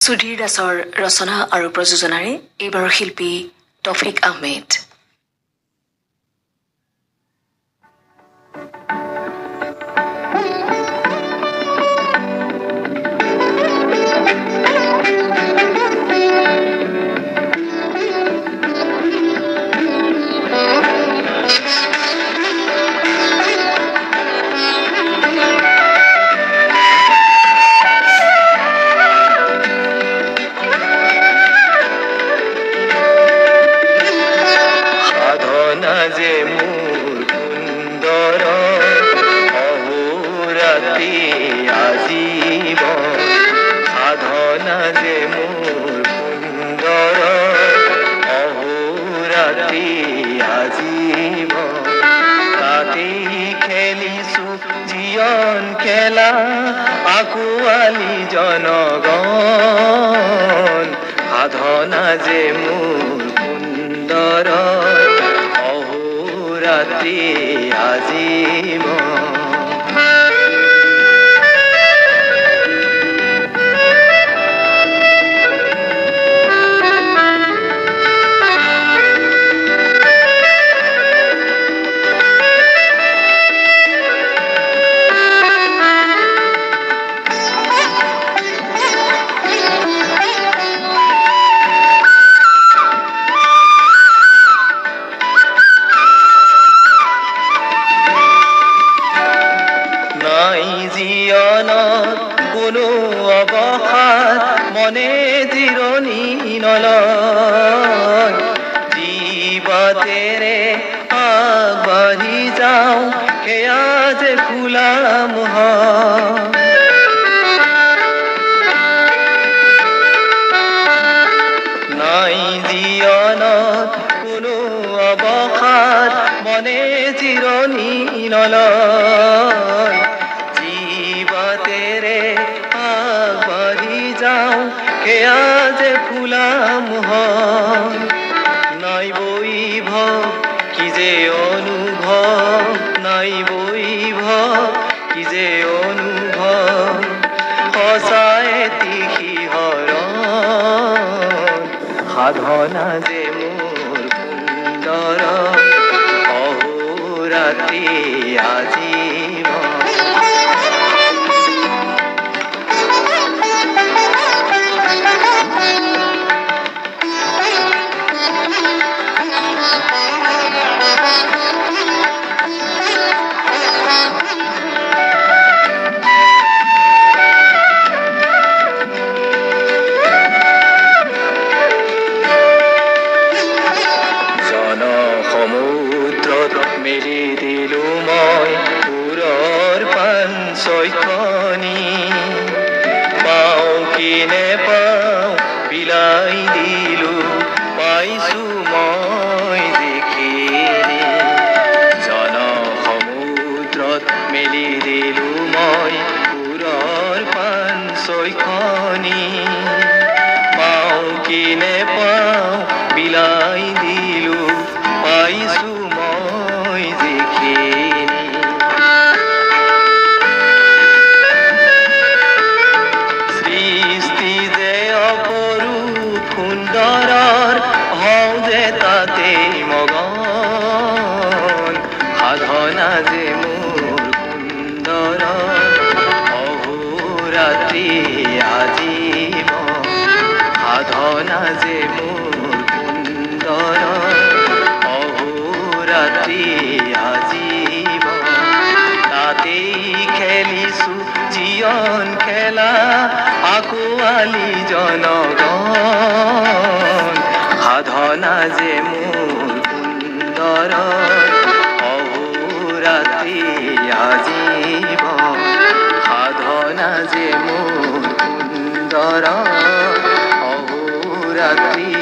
সুধীৰ দাসৰ ৰচনা আৰু প্ৰযোজনাৰে এইবাৰৰ শিল্পী তৌফিক আহমেদ। যে মোৰ সুন্দৰ অহোৰাতি আজীৱন সাধনা যে মোৰ সুন্দৰ অহোৰাতি আজীৱন তাতেই খেলিছো জীৱন খেলা আকুৱালি জনগণ সাধনা যে মোৰ সুন্দৰ ৰাত্ৰি আজীবন কোনো অৱসাদ মনে জিৰণি নলয় জীৱতেৰে আগবাঢ়ি যাওঁ সেয়া যে খোলা মুখ নাই জীৱনত কোনো অৱসাদ মনে জিৰণি নলয় সেয়া যে খোলা মুখ নাই বৈভৱ কি যে অনুভৱ নাই বৈভৱ কি যে অনুভৱ সঁচাই শিহৰণ সাধনা যে মোৰ সুন্দৰ অহোৰাতি আজীৱন মেলি দিলো মই সুৰৰ পান ছয়খনি পাওঁ কি নেপাওঁ বিলাই দিলো পাইছো মই দেখিলি জনসমুদ্ৰত মেলি দিলো মই সুৰৰ পান ছয়খনি পাওঁ কি নেপাওঁ বিলাই দিলো পাইছো সৃষ্টি যে অপৰূপ সুন্দৰৰ হওঁ যে তাতে মগন সাধনা যে মোৰ সুন্দৰ অহোৰাতি আজীৱন সাধনা যে মোৰ সুন্দৰ অহোৰাতি আজীৱন তাতেই খেলিছো জীৱন খেলা আকুৱালি জনগণ সাধনা যে মোৰ সুন্দৰ অহোৰাতি আজীৱন সাধনা যে মোৰ সুন্দৰ অহোৰাতি